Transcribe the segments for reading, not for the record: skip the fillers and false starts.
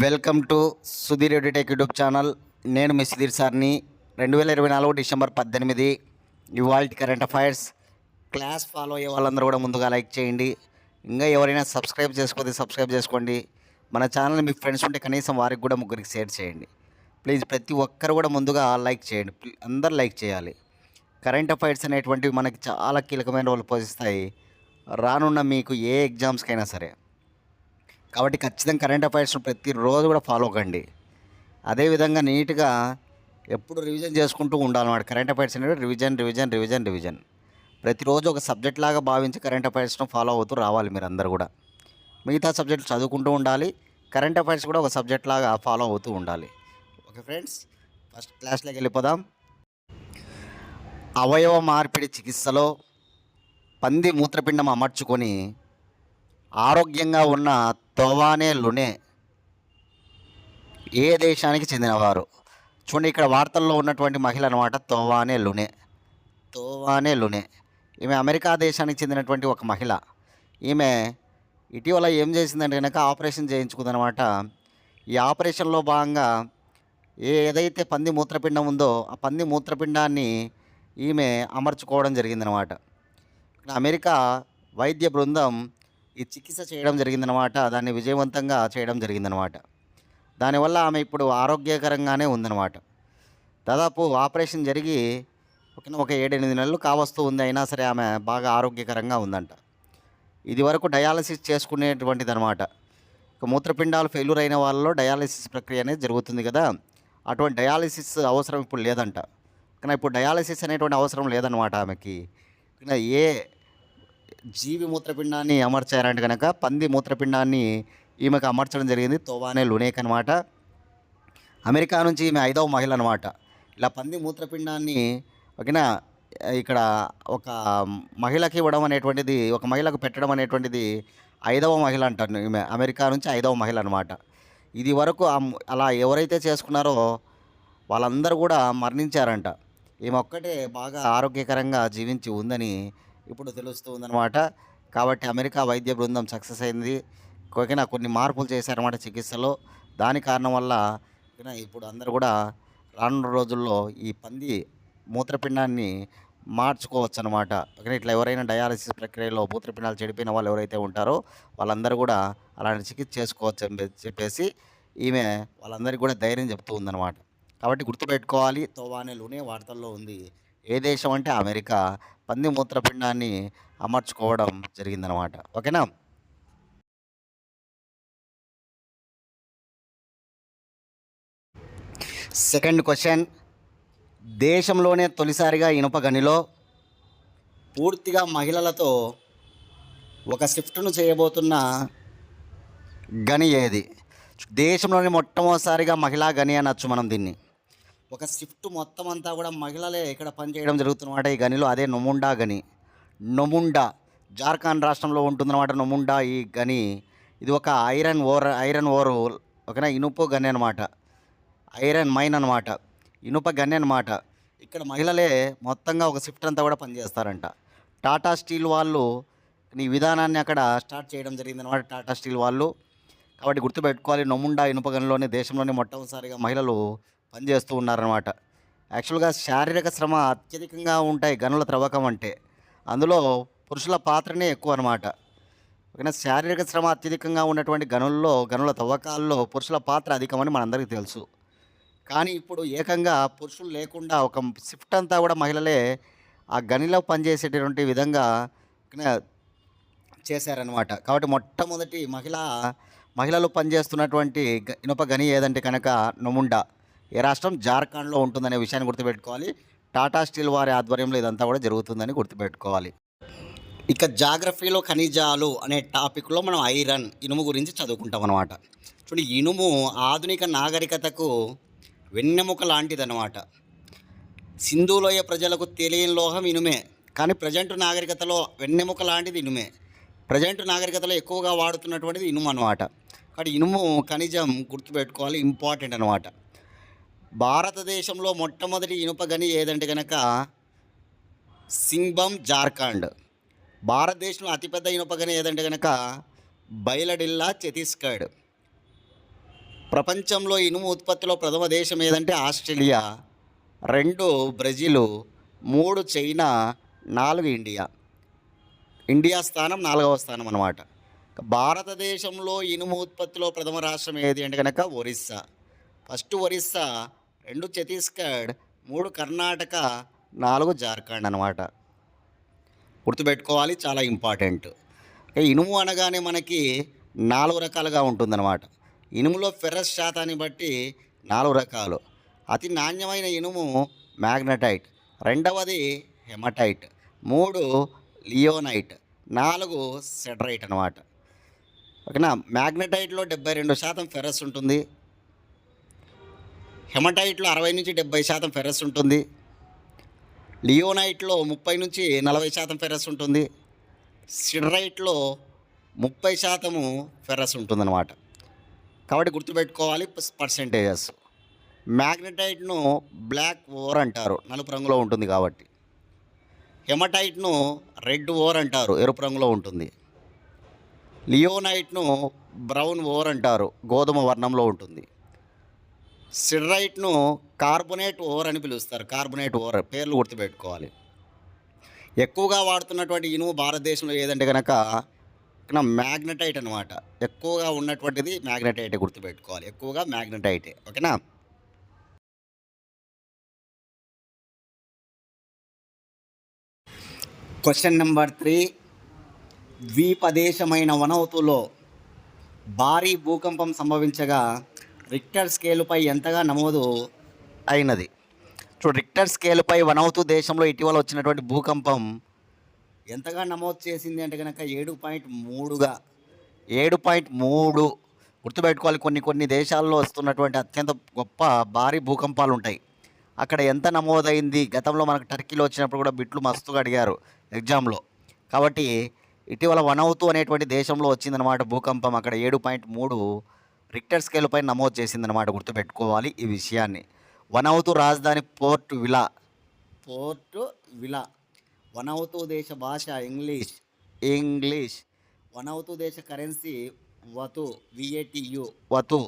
Welcome to Sudheer edutech YouTube channel. నేను మీ సుధీర్ సార్ని. 2024 December 18 ఇవాల్టి కరెంట్ అఫైర్స్. క్లాస్ ఫాలో అయ్యే వాళ్ళందరూ కూడా ముందుగా లైక్ చేయండి. ఇంకా ఎవరైనా సబ్స్క్రైబ్ చేసుకోతే సబ్స్క్రైబ్ చేసుకోండి. మన ఛానల్ మీ ఫ్రెండ్స్ ఉంటే కనీసం వారికి కూడా ముగ్గురికి షేర్ చేయండి. ప్లీజ్ ప్రతి ఒక్కరు కూడా ముందుగా లైక్ చేయండి. అందరు లైక్ చేయాలి. కరెంట్ అఫైర్స్ అనేటువంటివి మనకి చాలా కీలకమైన రోల్ పోషిస్తాయి రానున్న మీకు ఏ ఎగ్జామ్స్కైనా సరే. కాబట్టి ఖచ్చితంగా కరెంట్ అఫైర్స్ను ప్రతిరోజు కూడా ఫాలో కండి. అదేవిధంగా నీట్గా ఎప్పుడు రివిజన్ చేసుకుంటూ ఉండాలన్నమాట. కరెంట్ అఫైర్స్ అనేది రివిజన్ రివిజన్ రివిజన్ రివిజన్ ప్రతిరోజు ఒక సబ్జెక్ట్ లాగా భావించి కరెంట్ అఫైర్స్ను ఫాలో అవుతూ రావాలి. మీరు అందరూ కూడా మిగతా సబ్జెక్టులు చదువుకుంటూ ఉండాలి. కరెంట్ అఫైర్స్ కూడా ఒక సబ్జెక్ట్ లాగా ఫాలో అవుతూ ఉండాలి. ఓకే ఫ్రెండ్స్, ఫస్ట్ క్లాస్లోకి వెళ్ళిపోదాం. అవయవ మార్పిడి చికిత్సలో పంది మూత్రపిండం అమర్చుకొని ఆరోగ్యంగా ఉన్న తోవానే లునే ఏ దేశానికి చెందినవారు? చూడండి, ఇక్కడ వార్తల్లో ఉన్నటువంటి మహిళ అనమాట తోవానే లునే. తోవానే లునే ఈమె అమెరికా దేశానికి చెందినటువంటి ఒక మహిళ. ఈమె ఇటీవల ఏం చేసిందంటే కనుక ఆపరేషన్ చేయించుకుందనమాట. ఈ ఆపరేషన్లో భాగంగా ఏదైతే పంది మూత్రపిండం ఉందో ఆ పంది మూత్రపిండాన్ని ఈమె అమర్చుకోవడం జరిగిందనమాట. అమెరికా వైద్య బృందం ఈ చికిత్స చేయడం జరిగిందనమాట. దాన్ని విజయవంతంగా చేయడం జరిగిందనమాట. దానివల్ల ఆమె ఇప్పుడు ఆరోగ్యకరంగానే ఉందన్నమాట. దాదాపు ఆపరేషన్ జరిగి ఒక 7-8 నెలలు కావస్తూ ఉంది. అయినా సరే ఆమె బాగా ఆరోగ్యకరంగా ఉందంట. ఇది వరకు డయాలసిస్ చేసుకునేటువంటిది అనమాట. మూత్రపిండాలు ఫెయిల్యూర్ అయిన వాళ్ళలో డయాలసిస్ ప్రక్రియ అనేది జరుగుతుంది కదా, అటువంటి డయాలసిస్ అవసరం ఇప్పుడు లేదంట. కానీ ఇప్పుడు డయాలసిస్ అనేటువంటి అవసరం లేదనమాట ఆమెకి. ఏ జీవి మూత్రపిండాన్ని అమర్చారంటే కనుక పంది మూత్రపిండాన్ని ఈమెకు అమర్చడం జరిగింది. తోవానే లునేక్ అనమాట. అమెరికా నుంచి ఈమె 5వ మహిళ అనమాట. ఇలా పంది మూత్రపిండాన్ని ఓకేనా ఇక్కడ ఒక మహిళకి ఇవ్వడం అనేటువంటిది, ఒక మహిళకు పెట్టడం అనేటువంటిది 5వ మహిళ అంటారు. ఈమె అమెరికా నుంచి 5వ మహిళ అనమాట. ఇది వరకు అలా ఎవరైతే చేసుకున్నారో వాళ్ళందరూ కూడా మరణించారంట. ఈమె ఒక్కటే బాగా ఆరోగ్యకరంగా జీవించి ఉందని ఇప్పుడు తెలుస్తూ ఉందన్నమాట. కాబట్టి అమెరికా వైద్య బృందం సక్సెస్ అయింది. ఓకేనా, కొన్ని మార్పులు చేశారన్నమాట చికిత్సలో. దాని కారణం వల్ల ఓకేనా ఇప్పుడు అందరూ కూడా రానున్న రోజుల్లో ఈ పంది మూత్రపిండాన్ని మార్చుకోవచ్చు అనమాట. ఓకేనా, ఇట్లా ఎవరైనా డయాలసిస్ ప్రక్రియలో మూత్రపిండాలు చెడిపోయిన వాళ్ళు ఎవరైతే ఉంటారో వాళ్ళందరూ కూడా అలాంటి చికిత్స చేసుకోవచ్చు అని చెప్పేసి ఈమె వాళ్ళందరికీ కూడా ధైర్యం చెప్తూ ఉందన్నమాట. కాబట్టి గుర్తుపెట్టుకోవాలి, తోవానే లునే వార్తల్లో ఉంది. ఏ దేశం అంటే అమెరికా పంది మూత్రపిండాన్ని అమర్చుకోవడం జరిగిందనమాట. ఓకేనా. సెకండ్ క్వశ్చన్, దేశంలోనే తొలిసారిగా ఇనుప గనిలో పూర్తిగా మహిళలతో ఒక షిఫ్ట్ను చేయబోతున్న గని ఏది? దేశంలోని మొట్టమొదటిసారిగా మహిళా గని అనొచ్చు మనం దీన్ని. ఒక షిఫ్ట్ మొత్తం అంతా కూడా మహిళలే ఇక్కడ పనిచేయడం జరుగుతున్నమాట ఈ గనిలో. అదే నొముండా గని. నొముండా జార్ఖండ్ రాష్ట్రంలో ఉంటుందన్నమాట నొముండా ఈ గని. ఇది ఒక ఐరన్ ఓర్ ఓకేనా, ఇనుప గని అనమాట. ఐరన్ మైన్ అనమాట, ఇనుప గని అనమాట. ఇక్కడ మహిళలే మొత్తంగా ఒక షిఫ్ట్ అంతా కూడా పనిచేస్తారంట. టాటా స్టీల్ వాళ్ళు ఈ విధానాన్ని అక్కడ స్టార్ట్ చేయడం జరిగిందనమాట, టాటా స్టీల్ వాళ్ళు. కాబట్టి గుర్తుపెట్టుకోవాలి, నొముండా ఇనుప గనిలోనే దేశంలోనే మొట్టమొదటిసారిగా మహిళలు పనిచేస్తూ ఉన్నారనమాట. యాక్చువల్గా శారీరక శ్రమ అత్యధికంగా ఉంటాయి గనుల త్రవ్వకం అంటే. అందులో పురుషుల పాత్రనే ఎక్కువ అనమాట. ఓకేనా, శారీరక శ్రమ అత్యధికంగా ఉన్నటువంటి గనుల తవ్వకాల్లో పురుషుల పాత్ర అధికమని మనందరికీ తెలుసు. కానీ ఇప్పుడు ఏకంగా పురుషులు లేకుండా ఒక షిఫ్ట్ అంతా కూడా మహిళలే ఆ గనిలో పనిచేసేటటువంటి విధంగా చేశారనమాట. కాబట్టి మొట్టమొదటి మహిళలు పనిచేస్తున్నటువంటి ఇనుప గని ఏదంటే కనుక నొముండా. ఏ రాష్ట్రం? జార్ఖండ్లో ఉంటుందనే విషయాన్ని గుర్తుపెట్టుకోవాలి. టాటా స్టీల్ వారి ఆధ్వర్యంలో ఇదంతా కూడా జరుగుతుందని గుర్తుపెట్టుకోవాలి. ఇక జాగ్రఫీలో ఖనిజాలు అనే టాపిక్లో మనం ఐరన్, ఇనుము గురించి చదువుకుంటాం అనమాట. చూడండి, ఇనుము ఆధునిక నాగరికతకు వెన్నెముక లాంటిదన్నమాట. సింధులోయ ప్రజలకు తెలియని లోహం ఇనుమే, కానీ ప్రజెంట్ నాగరికతలో వెన్నెముక లాంటిది ఇనుమే. ప్రజెంట్ నాగరికతలో ఎక్కువగా వాడుతున్నటువంటిది ఇనుము అనమాట. కాబట్టి ఇనుము ఖనిజం గుర్తుపెట్టుకోవాలి, ఇంపార్టెంట్ అనమాట. భారతదేశంలో మొట్టమొదటి ఇనుప గని ఏదంటే కనుక సింగ్బమ్, జార్ఖండ్. భారతదేశంలో అతిపెద్ద ఇనుప గని ఏదంటే కనుక బైలడిల్లా, ఛత్తీస్గఢ్. ప్రపంచంలో ఇనుము ఉత్పత్తిలో ప్రథమ దేశం ఏదంటే Australia, 2 Brazil, 3 China, 4 India. India స్థానం 4వ స్థానం అన్నమాట. భారతదేశంలో ఇనుము ఉత్పత్తిలో ప్రథమ రాష్ట్రం ఏది అంటే కనుక ఒరిస్సా. ఫస్ట్ ఒరిస్సా, 2 ఛత్తీస్గఢ్, 3 కర్ణాటక, 4 జార్ఖండ్ అన్నమాట. గుర్తుపెట్టుకోవాలి, చాలా ఇంపార్టెంట్. ఇనుము అనగానే మనకి 4 రకాలుగా ఉంటుందన్నమాట. ఇనుములో ఫెర్రస్ శాతాన్ని బట్టి 4 రకాలు. అతి నాణ్యమైన ఇనుము మ్యాగ్నటైట్, రెండవది హెమటైట్, 3 లియోనైట్, 4 సెడరైట్ అనమాట. ఓకేనా. మ్యాగ్నటైట్లో 72% ఫెర్రస్ ఉంటుంది, హెమటైట్లో 60-70% ఫెర్రస్ ఉంటుంది, లియోనైట్లో 30-40% ఫెర్రస్ ఉంటుంది, సిడరైట్లో 30% ఫెర్రస్ ఉంటుందన్నమాట. కాబట్టి గుర్తుపెట్టుకోవాలి పర్సెంటేజెస్. మ్యాగ్నటైట్ను బ్లాక్ ఓర్ అంటారు, నలుపు రంగులో ఉంటుంది కాబట్టి. హెమటైట్ను రెడ్ ఓర్ అంటారు, ఎరుపు రంగులో ఉంటుంది. లియోనైట్ను బ్రౌన్ ఓర్ అంటారు, గోధుమ వర్ణంలో ఉంటుంది. సిడరైట్ను కార్బొనేట్ ఓర్ అని పిలుస్తారు, కార్బొనేట్ ఓర్. పేర్లు గుర్తుపెట్టుకోవాలి. ఎక్కువగా వాడుతున్నటువంటి ఇనుము భారతదేశంలో ఏదంటే కనుక మ్యాగ్నటైట్ అనమాట. ఎక్కువగా ఉన్నటువంటిది మ్యాగ్నటైటే, గుర్తుపెట్టుకోవాలి. ఎక్కువగా మ్యాగ్నటైటే. ఓకేనా. Question number 3. ద్వీపదేశమైన వనౌతులో భారీ భూకంపం సంభవించగా రిక్టర్ స్కేలుపై ఎంతగా నమోదు అయినది? రిక్టర్ స్కేలుపై వనౌతు దేశంలో ఇటీవల వచ్చినటువంటి భూకంపం ఎంతగా నమోదు చేసింది అంటే కనుక 7.3గా. 7.3 గుర్తుపెట్టుకోవాలి. కొన్ని దేశాల్లో వస్తున్నటువంటి అత్యంత గొప్ప భారీ భూకంపాలు ఉంటాయి. అక్కడ ఎంత నమోదైంది? గతంలో మనకు టర్కీలో వచ్చినప్పుడు కూడా బిట్లు మస్తుగా అడిగారు ఎగ్జామ్లో. కాబట్టి ఇటీవల వనౌతు అనేటువంటి దేశంలో వచ్చిందనమాట భూకంపం. అక్కడ 7.3 రిక్టర్ స్కేలుపై నమోదు చేసిందనమాట. గుర్తుపెట్టుకోవాలి ఈ విషయాన్ని. వనౌతు రాజధాని పోర్ట్ విలా. వనౌతు దేశ భాష ఇంగ్లీష్. వనౌతు దేశ కరెన్సీ వతు, వతు.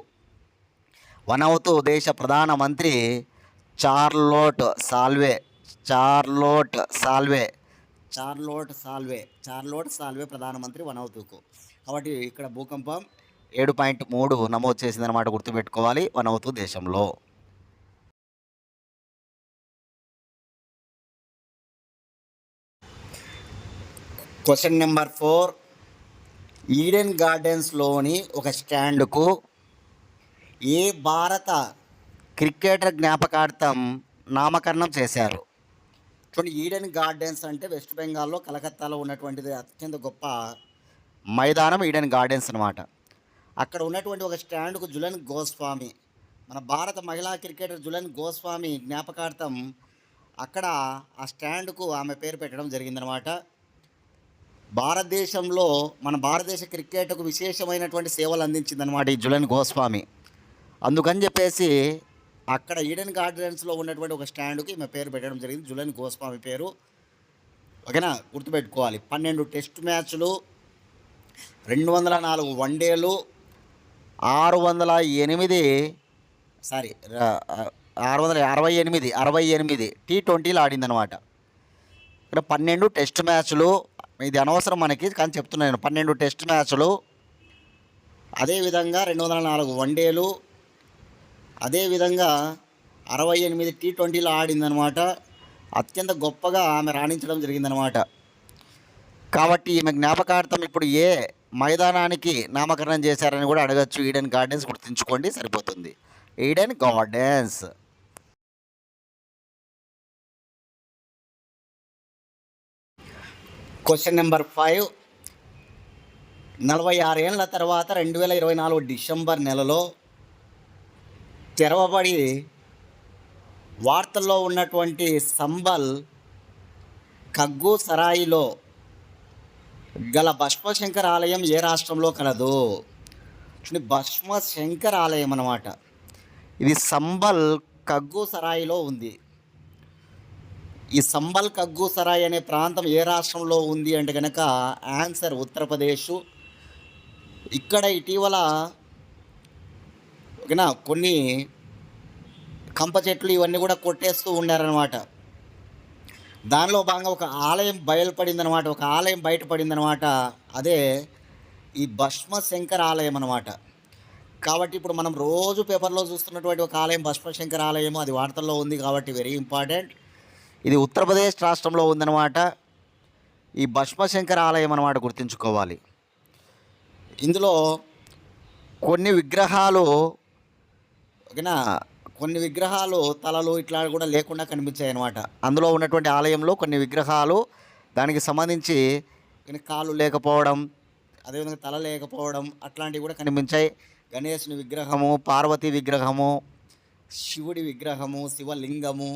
వనౌతు దేశ ప్రధానమంత్రి చార్లోట్ సాల్వే ప్రధానమంత్రి వనౌతుకు. కాబట్టి ఇక్కడ భూకంపం 7.3 నమోదు చేసిందనమాట. గుర్తుపెట్టుకోవాలి వనౌతు దేశంలో. Question number 4. ఈడెన్ గార్డెన్స్లోని ఒక స్టాండ్కు ఏ భారత క్రికెటర్ జ్ఞాపకార్థం నామకరణం చేశారు? చూడండి, ఈడెన్ గార్డెన్స్ అంటే వెస్ట్ బెంగాల్లో కలకత్తాలో ఉన్నటువంటిది అత్యంత గొప్ప మైదానం ఈడెన్ గార్డెన్స్ అనమాట. అక్కడ ఉన్నటువంటి ఒక స్టాండ్కు జులన్ గోస్వామి, మన భారత మహిళా క్రికెటర్ జులన్ గోస్వామి జ్ఞాపకార్థం అక్కడ ఆ స్టాండ్కు ఆమె పేరు పెట్టడం జరిగిందనమాట. భారతదేశంలో మన భారతదేశ క్రికెట్కు విశేషమైనటువంటి సేవలు అందించిందనమాట ఈ జులన్ గోస్వామి. అందుకని చెప్పేసి అక్కడ ఈడెన్ గార్డెన్స్లో ఉన్నటువంటి ఒక స్టాండ్కి ఈమె పేరు పెట్టడం జరిగింది, జులన్ గోస్వామి పేరు. ఓకేనా. గుర్తుపెట్టుకోవాలి. 12 టెస్ట్ మ్యాచ్లు, 204 వన్డేలు, 668 T20లు ఆడిందనమాట. ఇక్కడ 12 టెస్ట్ మ్యాచ్లు. ఇది అనవసరం మనకి, కానీ చెప్తున్నాను. 12 టెస్ట్ మ్యాచ్లు, అదేవిధంగా 204 వన్డేలు, అదేవిధంగా 68 T20లు ఆడిందనమాట. అత్యంత గొప్పగా ఆమె రాణించడం జరిగిందనమాట. కాబట్టి ఈమె జ్ఞాపకార్థం ఇప్పుడు ఏ మైదానానికి నామకరణం చేశారని కూడా అడగచ్చు. ఈడెన్ గార్డెన్స్ గుర్తుంచుకోండి, సరిపోతుంది. Eden gardens. Question number 5. 46 ఏళ్ల తర్వాత 2024 డిసెంబర్ నెలలో తెరవబడి వార్తల్లో ఉన్నటువంటి సంబల్ కగ్గు సరాయిలో గల భస్మశంకర్ ఆలయం ఏ రాష్ట్రంలో కలదు? భస్మశంకర్ ఆలయం అన్నమాట. ఇది సంబల్ కగ్గు సరాయిలో ఉంది. ఈ సంబల్ కగ్గు సరాయ్ అనే ప్రాంతం ఏ రాష్ట్రంలో ఉంది అంటే కనుక ఆన్సర్ ఉత్తరప్రదేశ్. ఇక్కడ ఇటీవల ఓకేనా, కొన్ని కంప చెట్లు ఇవన్నీ కూడా కొట్టేస్తూ ఉండారనమాట. దానిలో భాగంగా ఒక ఆలయం బయలుపడిందనమాట, ఒక ఆలయం బయటపడిందనమాట. అదే ఈ భస్మశంకర ఆలయం అనమాట. కాబట్టి ఇప్పుడు మనం రోజు పేపర్లో చూస్తున్నటువంటి ఒక ఆలయం భస్మశంకర ఆలయం, అది వార్తల్లో ఉంది కాబట్టి వెరీ ఇంపార్టెంట్. ఇది ఉత్తరప్రదేశ్ రాష్ట్రంలో ఉందన్నమాట. ఈ భస్మశంకర ఆలయం అన్నమాట, గుర్తుంచుకోవాలి. ఇందులో కొన్ని విగ్రహాలు, ఓకేనా, కొన్ని విగ్రహాలు తలలు ఇట్లా కూడా లేకుండా కనిపించాయి అన్నమాట. అందులో ఉన్నటువంటి ఆలయంలో కొన్ని విగ్రహాలు దానికి సంబంధించి కాళ్ళు లేకపోవడం, అదేవిధంగా తల లేకపోవడం అట్లాంటివి కూడా కనిపించాయి. గణేశుని విగ్రహము, పార్వతీ విగ్రహము, శివుడి విగ్రహము, శివలింగము,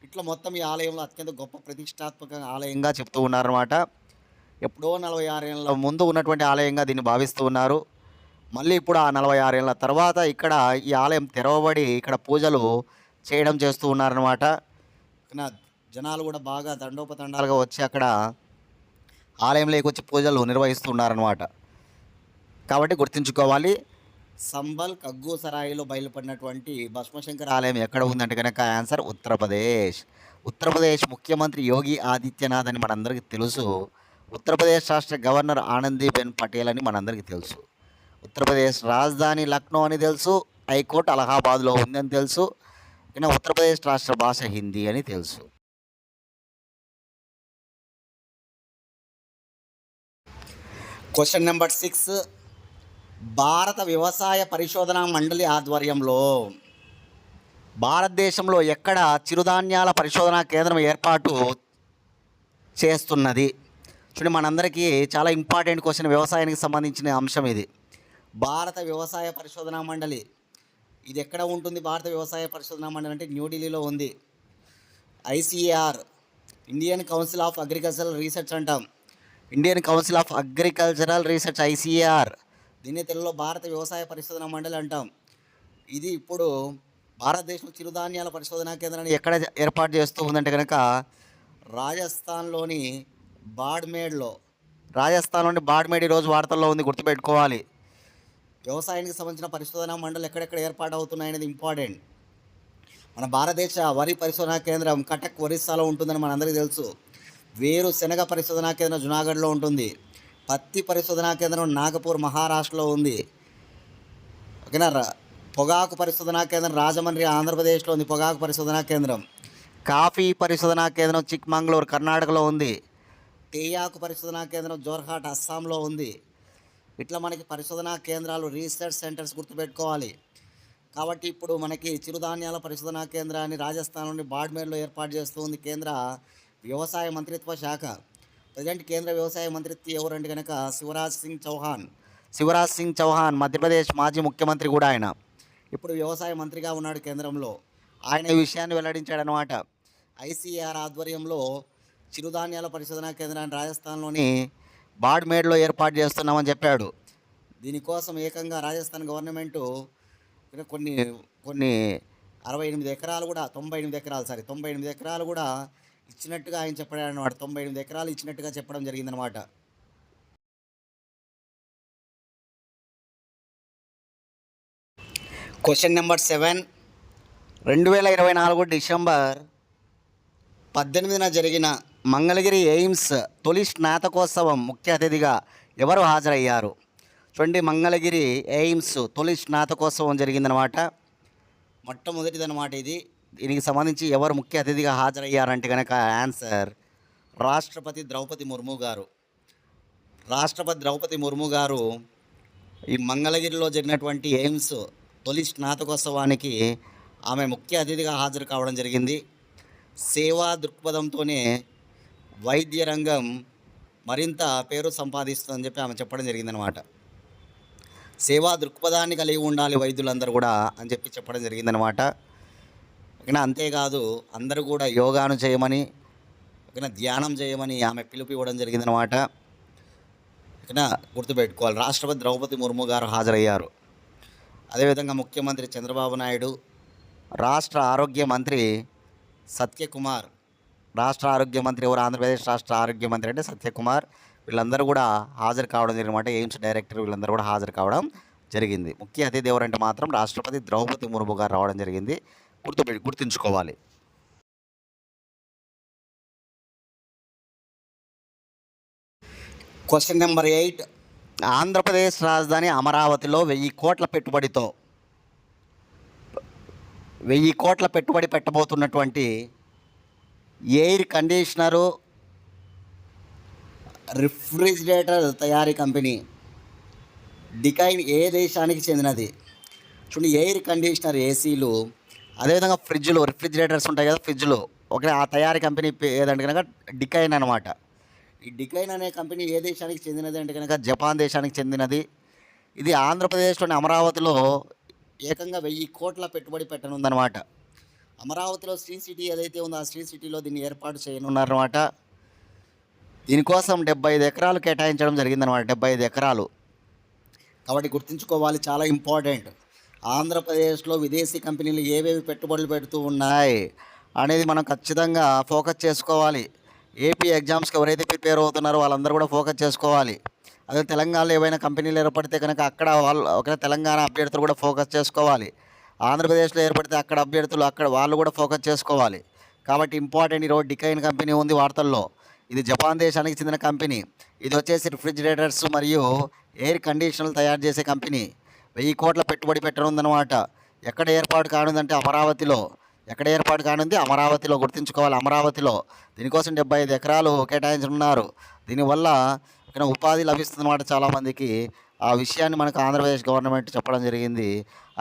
ఇట్లా మొత్తం ఈ ఆలయంలో అత్యంత గొప్ప ప్రతిష్టాత్మక ఆలయంగా చెప్తూ ఉన్నారన్నమాట. ఎప్పుడో 46 ఏళ్ళ ముందు ఉన్నటువంటి ఆలయంగా దీన్ని భావిస్తూ ఉన్నారు. మళ్ళీ ఇప్పుడు ఆ 46 ఏళ్ళ తర్వాత ఇక్కడ ఈ ఆలయం తెరవబడి ఇక్కడ పూజలు చేయడం చేస్తూ ఉన్నారనమాట. జనాలు కూడా బాగా తండోపతండాలుగా వచ్చి అక్కడ ఆలయంలోకి వచ్చి పూజలు నిర్వహిస్తున్నారనమాట. కాబట్టి గుర్తుంచుకోవాలి, సంబల్ కగ్గూసరాయిలో బయలుపడినటువంటి భస్మశంకర ఆలయం ఎక్కడ ఉందంటే కనుక ఆన్సర్ ఉత్తరప్రదేశ్. ఉత్తరప్రదేశ్ ముఖ్యమంత్రి యోగి ఆదిత్యనాథ్ అని మనందరికీ తెలుసు. ఉత్తరప్రదేశ్ రాష్ట్ర గవర్నర్ ఆనందీబెన్ పటేల్ అని మనందరికీ తెలుసు. ఉత్తరప్రదేశ్ రాజధాని లక్నో అని తెలుసు. హైకోర్టు అలహాబాద్లో ఉందని తెలుసు. ఇంకా ఉత్తరప్రదేశ్ రాష్ట్ర భాష హిందీ అని తెలుసు. క్వశ్చన్ నెంబర్ 6, భారత వ్యవసాయ పరిశోధనా మండలి ఆధ్వర్యంలో భారతదేశంలో ఎక్కడ చిరుధాన్యాల పరిశోధనా కేంద్రం ఏర్పాటు చేస్తున్నది? చూడండి, మనందరికీ చాలా ఇంపార్టెంట్ క్వశ్చన్, వ్యవసాయానికి సంబంధించిన అంశం ఇది. భారత వ్యవసాయ పరిశోధనా మండలి ఇది ఎక్కడ ఉంటుంది? భారత వ్యవసాయ పరిశోధనా మండలి అంటే న్యూఢిల్లీలో ఉంది. ICAR, Indian Council of Agricultural Research అంటాం. Indian Council of Agricultural Research, ICAR. దీన్ని తెలుగులో భారత వ్యవసాయ పరిశోధనా మండలి అంటాం. ఇది ఇప్పుడు భారతదేశం చిరుధాన్యాల పరిశోధనా కేంద్రాన్ని ఎక్కడ ఏర్పాటు చేస్తూ ఉందంటే కనుక రాజస్థాన్లోని బాడ్మేడ్లో. రాజస్థాన్లోని బాడ్మేడ్ ఈరోజు వార్తల్లో ఉంది, గుర్తుపెట్టుకోవాలి. వ్యవసాయానికి సంబంధించిన పరిశోధనా మండలి ఎక్కడెక్కడ ఏర్పాటు అవుతున్నాయనేది ఇంపార్టెంట్. మన భారతదేశ వరి పరిశోధనా కేంద్రం కటక్ ఒరిస్సాలో ఉంటుందని మనందరికీ తెలుసు. వేరుశెనగ పరిశోధనా కేంద్రం జునాగఢ్లో ఉంటుంది. పత్తి పరిశోధనా కేంద్రం నాగపూర్ మహారాష్ట్రలో ఉంది. ఓకేనా. పొగాకు పరిశోధనా కేంద్రం రాజమండ్రి ఆంధ్రప్రదేశ్లో ఉంది, పొగాకు పరిశోధనా కేంద్రం. కాఫీ పరిశోధనా కేంద్రం చిక్మంగళూరు కర్ణాటకలో ఉంది. తేయాకు పరిశోధనా కేంద్రం జోర్హాట్ అస్సాంలో ఉంది. ఇట్లా మనకి పరిశోధనా కేంద్రాలు, రీసెర్చ్ సెంటర్స్ గుర్తుపెట్టుకోవాలి. కాబట్టి ఇప్పుడు మనకి చిరుధాన్యాల పరిశోధనా కేంద్రాన్ని రాజస్థాన్లోని బాడ్మేర్లో ఏర్పాటు చేస్తూ ఉంది కేంద్ర వ్యవసాయ మంత్రిత్వ శాఖ. ప్రజెంట్ కేంద్ర వ్యవసాయ మంత్రిత్వ ఎవరంటే కనుక శివరాజ్ సింగ్ చౌహాన్ మధ్యప్రదేశ్ మాజీ ముఖ్యమంత్రి కూడా ఆయన. ఇప్పుడు వ్యవసాయ మంత్రిగా ఉన్నాడు కేంద్రంలో. ఆయన ఈ విషయాన్ని వెల్లడించాడనమాట. ఐసిఏఆర్ ఆధ్వర్యంలో చిరుధాన్యాల పరిశోధనా కేంద్రాన్ని రాజస్థాన్లోని బాడ్మేడ్లో ఏర్పాటు చేస్తున్నామని చెప్పాడు. దీనికోసం ఏకంగా రాజస్థాన్ గవర్నమెంటు కొన్ని 98 ఎకరాలు కూడా 98 ఎకరాలు కూడా ఇచ్చినట్టుగా ఆయన చెప్పాడు అనమాట. 98 ఎకరాలు ఇచ్చినట్టుగా చెప్పడం జరిగిందనమాట. క్వశ్చన్ నెంబర్ 7, 2024 డిసెంబర్ 18న జరిగిన మంగళగిరి ఎయిమ్స్ తొలి స్నాతకోత్సవం ముఖ్య అతిథిగా ఎవరు హాజరయ్యారు? చూడండి, మంగళగిరి ఎయిమ్స్ తొలి స్నాతకోత్సవం జరిగిందనమాట. మొట్టమొదటిదనమాట ఇది. దీనికి సంబంధించి ఎవరు ముఖ్య అతిథిగా హాజరయ్యారంటే కనుక ఆన్సర్ రాష్ట్రపతి ద్రౌపది ముర్ము గారు. రాష్ట్రపతి ద్రౌపది ముర్ము గారు ఈ మంగళగిరిలో జరిగినటువంటి ఎయిమ్స్ తొలి స్నాతకోత్సవానికి ఆమె ముఖ్య అతిథిగా హాజరు కావడం జరిగింది. సేవా దృక్పథంతోనే వైద్య రంగం మరింత పేరు సంపాదిస్తుందని చెప్పి ఆమె చెప్పడం జరిగిందనమాట. సేవా దృక్పథాన్ని కలిగి ఉండాలి వైద్యులందరూ కూడా అని చెప్పి చెప్పడం జరిగిందనమాట. ఇక అంతేకాదు అందరూ కూడా యోగాను చేయమని, ఇక ధ్యానం చేయమని ఆమె పిలుపు ఇవ్వడం జరిగిందనమాట. ఇక గుర్తుపెట్టుకోవాలి, రాష్ట్రపతి ద్రౌపది ముర్ము గారు హాజరయ్యారు. అదేవిధంగా ముఖ్యమంత్రి చంద్రబాబు నాయుడు, రాష్ట్ర ఆరోగ్య మంత్రి సత్యకుమార్. రాష్ట్ర ఆరోగ్య మంత్రి ఎవరు? ఆంధ్రప్రదేశ్ రాష్ట్ర ఆరోగ్య మంత్రి అంటే సత్యకుమార్. వీళ్ళందరూ కూడా హాజరు కావడం జరిగినమాట. ఎయిమ్స్ డైరెక్టర్ వీళ్ళందరూ కూడా హాజరు కావడం జరిగింది. ముఖ్య అతిథి ఎవరంటే మాత్రం రాష్ట్రపతి ద్రౌపది ముర్ము గారు రావడం జరిగింది. గుర్తుంచుకోవాలి. Question number 8. ఆంధ్రప్రదేశ్ రాజధాని అమరావతిలో 1000 కోట్ల పెట్టుబడి పెట్టబోతున్నటువంటి ఎయిర్ కండిషనరు, రిఫ్రిజిరేటర్ తయారీ కంపెనీ డికైన్ ఏ దేశానికి చెందినది? చూడండి, ఎయిర్ కండిషనర్ ఏసీలు, అదేవిధంగా ఫ్రిడ్జ్లు, రిఫ్రిజిరేటర్స్ ఉంటాయి కదా ఫ్రిడ్జ్లు, ఓకే, ఆ తయారీ కంపెనీ ఏదంటే కనుక డికైన్ అనమాట. ఈ డికైన్ అనే కంపెనీ ఏ దేశానికి చెందినది అంటే కనుక జపాన్ దేశానికి చెందినది. ఇది ఆంధ్రప్రదేశ్లోని అమరావతిలో ఏకంగా 1000 కోట్ల పెట్టుబడి పెట్టనుందనమాట. అమరావతిలో శ్రీ సిటీ ఏదైతే ఉందో ఆ శ్రీ సిటీలో దీన్ని ఏర్పాటు చేయనున్నారనమాట. దీనికోసం 75 ఎకరాలు కేటాయించడం జరిగిందనమాట. 75 ఎకరాలు. కాబట్టి గుర్తుంచుకోవాలి, చాలా ఇంపార్టెంట్. ఆంధ్రప్రదేశ్లో విదేశీ కంపెనీలు ఏవేవి పెట్టుబడులు పెడుతూ ఉన్నాయి అనేది మనం ఖచ్చితంగా ఫోకస్ చేసుకోవాలి. ఏపీ ఎగ్జామ్స్కి ఎవరైతే ప్రిపేర్ అవుతున్నారో వాళ్ళందరూ కూడా ఫోకస్ చేసుకోవాలి. అదే తెలంగాణలో ఏవైనా కంపెనీలు ఏర్పడితే కనుక అక్కడ వాళ్ళు ఒక తెలంగాణ అభ్యర్థులు కూడా ఫోకస్ చేసుకోవాలి. ఆంధ్రప్రదేశ్లో ఏర్పడితే అక్కడ అభ్యర్థులు అక్కడ వాళ్ళు కూడా ఫోకస్ చేసుకోవాలి. కాబట్టి ఇంపార్టెంట్, ఈరోజు డికైన్ కంపెనీ ఉంది వార్తల్లో. ఇది జపాన్ దేశానికి చెందిన కంపెనీ. ఇది వచ్చేసి రిఫ్రిజిరేటర్స్ మరియు ఎయిర్ కండిషనర్లు తయారు చేసే కంపెనీ. 1000 కోట్ల పెట్టుబడి పెట్టనుందనమాట. ఎక్కడ ఏర్పాటు కానుందంటే అమరావతిలో. ఎక్కడ ఏర్పాటు కానుంది? అమరావతిలో. గుర్తుంచుకోవాలి, అమరావతిలో. దీనికోసం 75 ఎకరాలు కేటాయించనున్నారు. దీనివల్ల ఇక్కడ ఉపాధి లభిస్తుందన్నమాట చాలామందికి. ఆ విషయాన్ని మనకు ఆంధ్రప్రదేశ్ గవర్నమెంట్ చెప్పడం జరిగింది.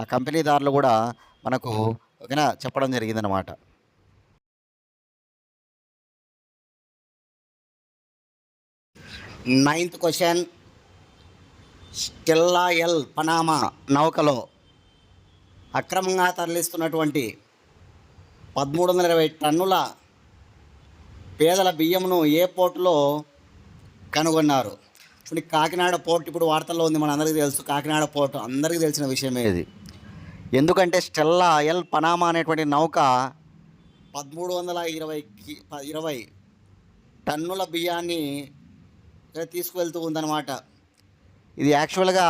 ఆ కంపెనీదారులు కూడా మనకు ఓకేనా చెప్పడం జరిగిందనమాట. Ninth question. Stella L Panama నౌకలో అక్రమంగా తరలిస్తున్నటువంటి 1320 టన్నుల పేదల బియ్యంను ఏ పోర్టులో కనుగొన్నారు? చూడండి, కాకినాడ పోర్ట్ ఇప్పుడు వార్తల్లో ఉంది, మనందరికీ తెలుసు. కాకినాడ పోర్టు అందరికీ తెలిసిన విషయమే ఇది. ఎందుకంటే స్టెల్లా ఎల్ పనామా అనేటువంటి నౌక 1320 టన్నుల బియ్యాన్ని తీసుకువెళ్తూ ఉందన్నమాట. ఇది యాక్చువల్గా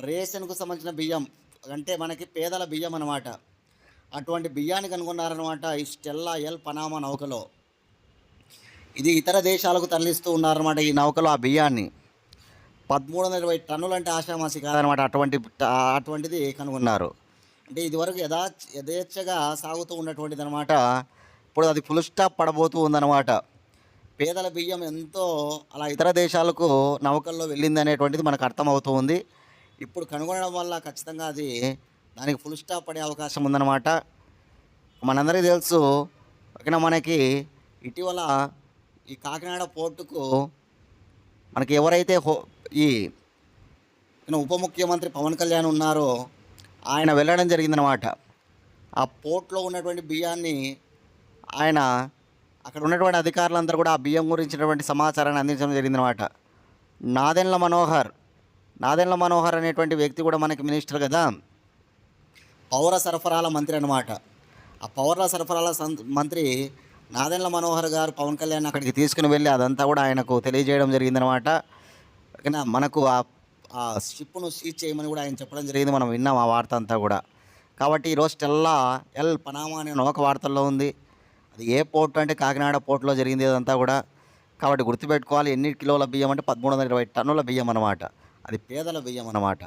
రేషన్కు సంబంధించిన బియ్యం, అంటే మనకి పేదల బియ్యం అన్నమాట. అటువంటి బియ్యాన్ని కనుగొన్నారనమాట ఈ స్టెల్లా ఎల్ పనామా నౌకలో. ఇది ఇతర దేశాలకు తరలిస్తూ ఉన్నారన్నమాట ఈ నౌకలో ఆ బియ్యాన్ని. 1320 టన్నులు అంటే ఆషామాషి కాదనమాట. అటువంటిది కనుగొన్నారు. అంటే ఇదివరకు యథేచ్ఛగా సాగుతూ ఉన్నటువంటిది అనమాట. ఇప్పుడు అది ఫుల్ స్టాప్ పడబోతూ ఉందన్నమాట. పేదల బియ్యం ఎంతో అలా ఇతర దేశాలకు నౌకల్లో వెళ్ళింది అనేటువంటిది మనకు అర్థమవుతూ ఉంది. ఇప్పుడు కనుగొనడం వల్ల ఖచ్చితంగా అది దానికి ఫుల్ స్టాప్ పడే అవకాశం ఉందన్నమాట. మనందరికీ తెలుసు, ఓకేనా, మనకి ఇటీవల ఈ కాకినాడ పోర్టుకు మనకి ఎవరైతే ఈ ఉప ముఖ్యమంత్రి పవన్ కళ్యాణ్ ఉన్నారో ఆయన వెళ్ళడం జరిగిందనమాట. ఆ పోర్ట్లో ఉన్నటువంటి బియ్యాన్ని ఆయన అక్కడ ఉన్నటువంటి అధికారులందరూ కూడా ఆ బియ్యం గురించినటువంటి సమాచారాన్ని అందించడం జరిగిందనమాట. నాదెండ్ల మనోహర్ అనేటువంటి వ్యక్తి కూడా మనకి మినిస్టర్ కదా, పౌర సరఫరాల మంత్రి అనమాట. ఆ పౌర సరఫరాల మంత్రి నాదెండ్ల మనోహర్ గారు పవన్ కళ్యాణ్ అక్కడికి తీసుకుని వెళ్ళి అదంతా కూడా ఆయనకు తెలియజేయడం జరిగిందనమాట. ఓకేనా, మనకు ఆ షిప్ను సీజ్ చేయమని కూడా ఆయన చెప్పడం జరిగింది. మనం విన్నాం ఆ వార్త అంతా కూడా. కాబట్టి ఈరోజు స్టెల్లా ఎల్ పనామా అనే నౌక వార్తల్లో ఉంది. అది ఏ పోర్టు అంటే కాకినాడ పోర్టులో జరిగింది అదంతా కూడా. కాబట్టి గుర్తుపెట్టుకోవాలి, ఎన్ని కిలోల బియ్యం అంటే 1320 టన్నుల బియ్యం అన్నమాట. అది పేదల బియ్యం అన్నమాట.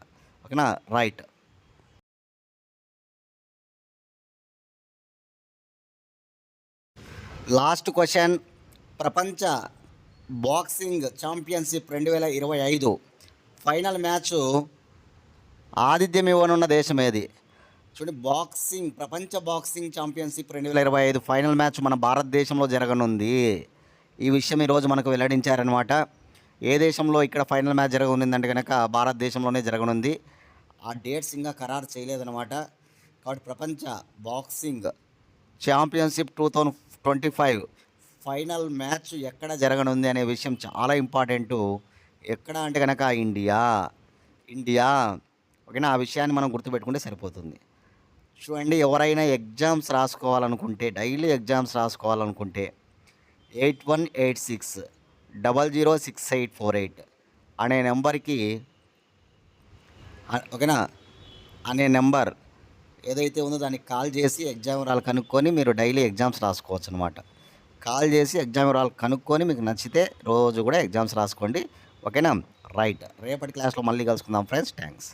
ఓకేనా, రైట్. Last question. ప్రపంచ బాక్సింగ్ ఛాంపియన్షిప్ 2025 ఫైనల్ మ్యాచ్ ఆతిథ్యం ఇవ్వనున్న దేశం ఏది? చూడండి, ప్రపంచ బాక్సింగ్ ఛాంపియన్షిప్ 2025 ఫైనల్ మ్యాచ్ మన భారతదేశంలో జరగనుంది. ఈ విషయం ఈరోజు మనకు వెల్లడించారనమాట. ఏ దేశంలో ఇక్కడ ఫైనల్ మ్యాచ్ జరగనుందంటే కనుక భారతదేశంలోనే జరగనుంది. ఆ డేట్స్ ఇంకా ఖరారు చేయలేదన్నమాట. కాబట్టి ప్రపంచ బాక్సింగ్ ఛాంపియన్షిప్ 2025 ఫైనల్ మ్యాచ్ ఎక్కడ జరగనుంది అనే విషయం చాలా ఇంపార్టెంటు. ఎక్కడ అంటే కనుక ఇండియా. ఓకేనా, ఆ విషయాన్ని మనం గుర్తుపెట్టుకుంటే సరిపోతుంది. చూడండి, ఎవరైనా ఎగ్జామ్స్ రాసుకోవాలనుకుంటే, డైలీ ఎగ్జామ్స్ రాసుకోవాలనుకుంటే 8186 006848 అనే నెంబర్కి ఓకేనా, అనే నెంబర్ ఏదైతే ఉందో దానికి కాల్ చేసి ఎగ్జామ్ వివరాలు కనుక్కొని మీరు డైలీ ఎగ్జామ్స్ రాసుకోవచ్చు అనమాట. కాల్ చేసి ఎగ్జామ్ వివరాలు కనుక్కొని మీకు నచ్చితే రోజు కూడా ఎగ్జామ్స్ రాసుకోండి. ఓకేనా, రైట్. రేపటి క్లాస్లో మళ్ళీ కలుసుకుందాం ఫ్రెండ్స్. థ్యాంక్స్.